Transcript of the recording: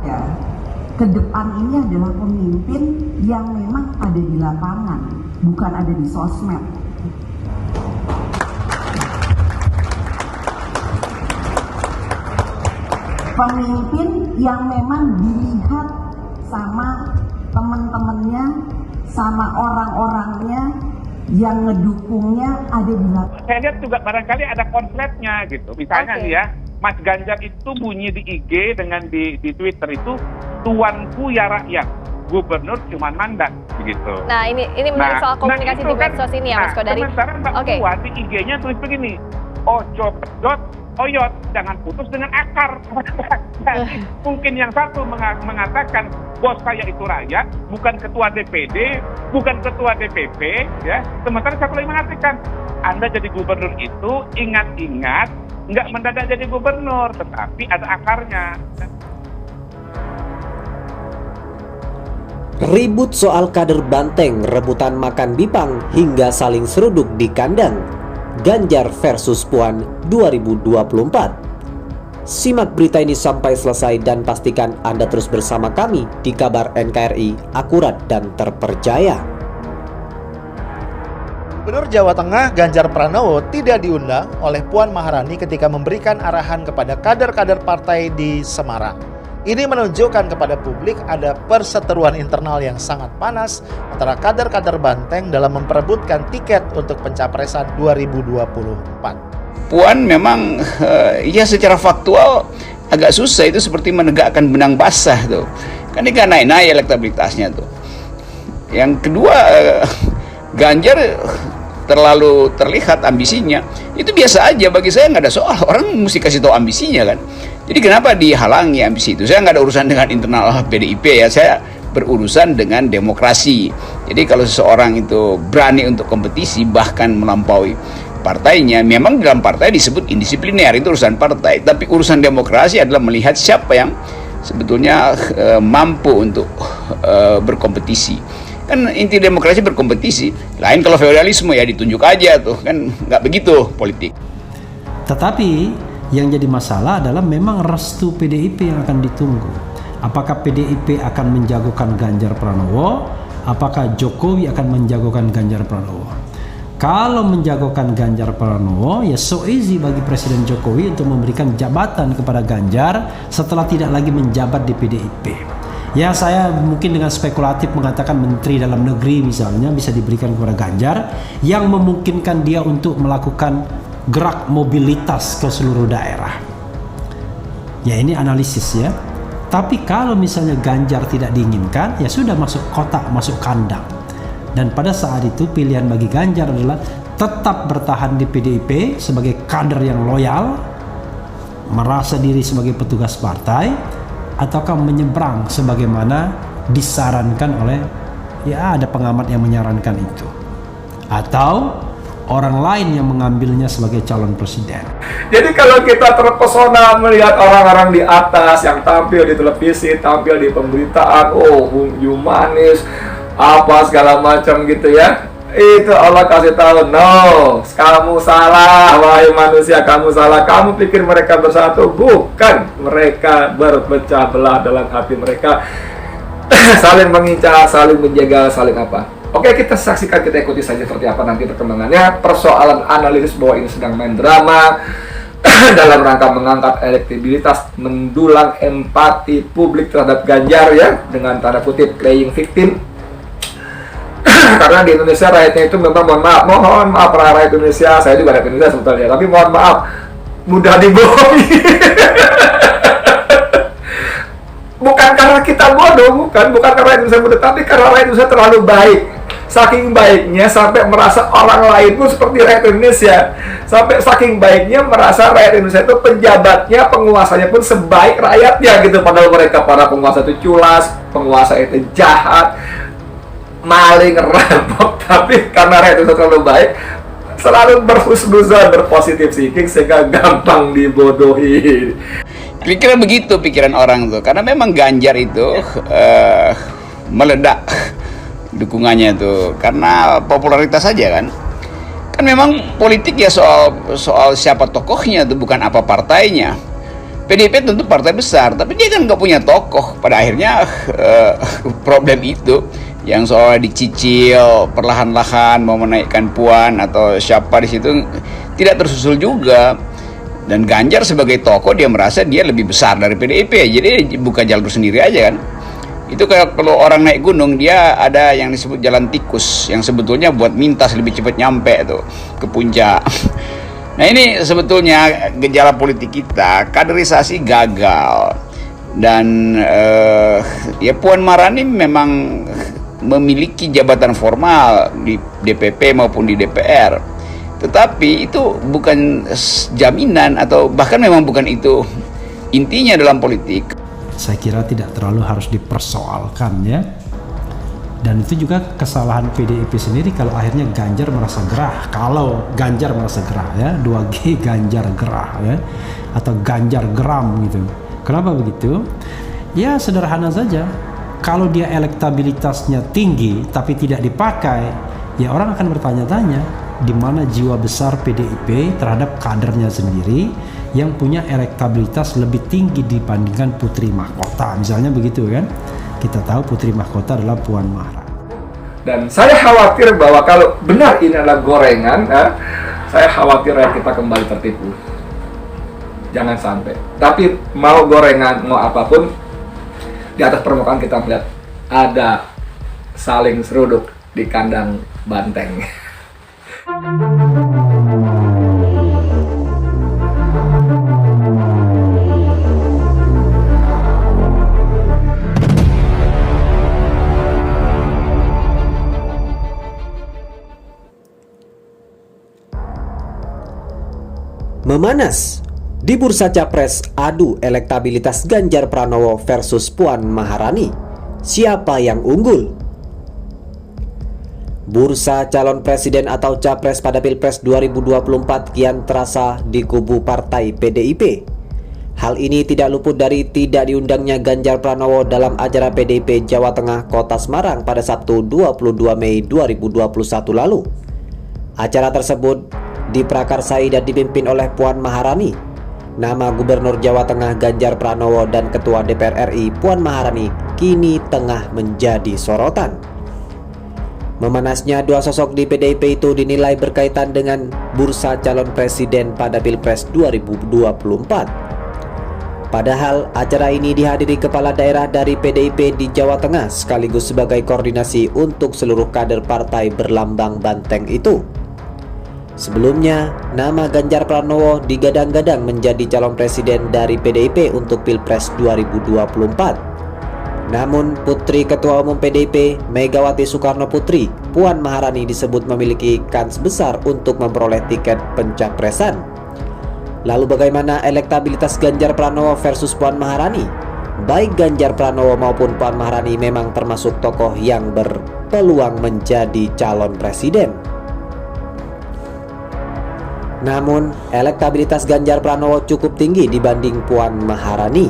Ya, ke depan ini adalah pemimpin yang memang ada di lapangan, bukan ada di sosmed. Pemimpin yang memang dilihat sama teman-temannya, sama orang-orangnya yang ngedukungnya ada di lapangan. Saya lihat juga barangkali ada konsletnya gitu. Misalnya nih ya, Mas Ganjar itu bunyi di IG dengan di Twitter itu, tuanku ya rakyat, gubernur cuman mandat begitu. Nah ini menarik soal komunikasi di medsos ini ya Mas Kodari. Sementara Mbak Puan di IG-nya tulis begini, ojo pedot oyot, jangan putus dengan akar. Jadi mungkin yang satu mengatakan bos saya itu rakyat, bukan ketua DPD, bukan ketua DPP, ya. Sementara satu lagi mengatakan Anda jadi gubernur itu ingat-ingat nggak mendadak jadi gubernur, tetapi ada akarnya. Ribut soal kader Banteng, rebutan makan bipang hingga saling seruduk di kandang. Ganjar versus Puan 2024. Simak berita ini sampai selesai dan pastikan Anda terus bersama kami di Kabar NKRI, akurat dan terpercaya. Gubernur Jawa Tengah Ganjar Pranowo tidak diundang oleh Puan Maharani ketika memberikan arahan kepada kader-kader partai di Semarang. Ini menunjukkan kepada publik ada perseteruan internal yang sangat panas antara kader-kader Banteng dalam memperebutkan tiket untuk pencapresan 2024. Puan memang ya secara faktual agak susah, itu seperti menegakkan benang basah tuh. Kan ini kan naik-naik elektabilitasnya tuh. Yang kedua, Ganjar terlalu terlihat ambisinya. Itu biasa aja, bagi saya nggak ada soal. Orang mesti kasih tahu ambisinya kan. Jadi kenapa dihalangi ambisi itu? Saya nggak ada urusan dengan internal PDIP ya, saya berurusan dengan demokrasi. Jadi kalau seseorang itu berani untuk kompetisi bahkan melampaui partainya, memang dalam partai disebut indisipliner, itu urusan partai. Tapi urusan demokrasi adalah melihat siapa yang sebetulnya mampu untuk berkompetisi. Kan inti demokrasi berkompetisi. Lain kalau feodalisme ya ditunjuk aja tuh, kan nggak begitu politik. Tetapi yang jadi masalah adalah memang restu PDIP yang akan ditunggu. Apakah PDIP akan menjagokan Ganjar Pranowo? Apakah Jokowi akan menjagokan Ganjar Pranowo? Kalau menjagokan Ganjar Pranowo, ya so easy bagi Presiden Jokowi untuk memberikan jabatan kepada Ganjar setelah tidak lagi menjabat di PDIP. Ya, saya mungkin dengan spekulatif mengatakan Menteri Dalam Negeri misalnya bisa diberikan kepada Ganjar yang memungkinkan dia untuk melakukan gerak mobilitas ke seluruh daerah. Ya, ini analisis ya. Tapi kalau misalnya Ganjar tidak diinginkan, ya sudah masuk kotak, masuk kandang. Dan pada saat itu pilihan bagi Ganjar adalah tetap bertahan di PDIP sebagai kader yang loyal, merasa diri sebagai petugas partai, ataukah menyeberang sebagaimana disarankan oleh, ya ada pengamat yang menyarankan itu, atau orang lain yang mengambilnya sebagai calon presiden. Jadi kalau kita terpesona melihat orang-orang di atas yang tampil di televisi, tampil di pemberitaan, oh humanis, apa segala macam gitu ya, itu Allah kasih tahu, no, kamu salah, wahai manusia, kamu salah. Kamu pikir mereka bersatu? Bukan, mereka berpecah belah dalam hati mereka. Saling mengincar, saling menjaga, saling apa. Oke, kita saksikan, kita ikuti saja seperti apa nanti perkembangannya. Persoalan analisis bahwa ini sedang main drama dalam rangka mengangkat elektabilitas, mendulang empati publik terhadap Ganjar ya, dengan tanda kutip playing victim. Karena di Indonesia rakyatnya itu memang mohon maaf para rakyat Indonesia, saya juga rakyat Indonesia sebetulnya, tapi mohon maaf, mudah dibohongi. Bukan karena kita bodoh, bukan karena rakyat Indonesia bodoh, tapi karena rakyat Indonesia terlalu baik. Saking baiknya sampai merasa orang lain pun seperti rakyat Indonesia. Sampai saking baiknya merasa rakyat Indonesia itu penjabatnya, penguasanya pun sebaik rakyatnya gitu. Padahal mereka para penguasa itu culas, penguasa itu jahat, maling, rampok. Tapi karena rakyat itu terlalu baik, selalu berhusnuzon, berpositif thinking, sehingga gampang dibodohi. Kira-kira begitu pikiran orang tuh, karena memang Ganjar itu meledak dukungannya tuh karena popularitas saja kan memang politik ya soal siapa tokohnya tuh, bukan apa partainya. PDIP tentu partai besar, tapi dia kan nggak punya tokoh. Pada akhirnya problem itu yang soal dicicil perlahan-lahan mau menaikkan Puan atau siapa di situ tidak tersusul juga. Dan Ganjar sebagai tokoh dia merasa dia lebih besar dari PDIP, jadi buka jalur sendiri aja kan. Itu kayak kalau orang naik gunung, dia ada yang disebut jalan tikus yang sebetulnya buat mintas lebih cepat nyampe tuh ke puncak. Nah ini sebetulnya gejala politik kita, kaderisasi gagal. Dan ya Puan Maharani memang memiliki jabatan formal di DPP maupun di DPR, tetapi itu bukan jaminan atau bahkan memang bukan itu intinya dalam politik. Saya kira tidak terlalu harus dipersoalkan ya. Dan itu juga kesalahan PDIP sendiri kalau akhirnya Ganjar merasa gerah. Kalau Ganjar merasa gerah ya, 2G Ganjar gerah ya, atau Ganjar geram gitu. Kenapa begitu? Ya sederhana saja. Kalau dia elektabilitasnya tinggi tapi tidak dipakai, ya orang akan bertanya-tanya di mana jiwa besar PDIP terhadap kadernya sendiri yang punya elektabilitas lebih tinggi dibandingkan Putri Mahkota, misalnya begitu kan. Kita tahu Putri Mahkota adalah Puan Maharani. Dan saya khawatir bahwa kalau benar ini adalah gorengan, saya khawatir kita kembali tertipu. Jangan sampai. Tapi mau gorengan, mau apapun, di atas permukaan kita melihat ada saling seruduk di kandang banteng. Memanas di bursa capres, adu elektabilitas Ganjar Pranowo versus Puan Maharani. Siapa yang unggul? Bursa calon presiden atau capres pada Pilpres 2024 kian terasa di kubu partai PDIP. Hal ini tidak luput dari tidak diundangnya Ganjar Pranowo dalam acara PDIP Jawa Tengah Kota Semarang pada Sabtu 22 Mei 2021 lalu. Acara tersebut diprakarsai dan dipimpin oleh Puan Maharani. Nama Gubernur Jawa Tengah Ganjar Pranowo dan Ketua DPR RI Puan Maharani kini tengah menjadi sorotan. Memanasnya dua sosok di PDIP itu dinilai berkaitan dengan bursa calon presiden pada Pilpres 2024. Padahal acara ini dihadiri kepala daerah dari PDIP di Jawa Tengah sekaligus sebagai koordinasi untuk seluruh kader partai berlambang banteng itu. Sebelumnya, nama Ganjar Pranowo digadang-gadang menjadi calon presiden dari PDIP untuk Pilpres 2024. Namun, Putri Ketua Umum PDIP, Megawati Soekarno Putri, Puan Maharani disebut memiliki kans besar untuk memperoleh tiket pencapresan. Lalu bagaimana elektabilitas Ganjar Pranowo versus Puan Maharani? Baik Ganjar Pranowo maupun Puan Maharani memang termasuk tokoh yang berpeluang menjadi calon presiden. Namun, elektabilitas Ganjar Pranowo cukup tinggi dibanding Puan Maharani.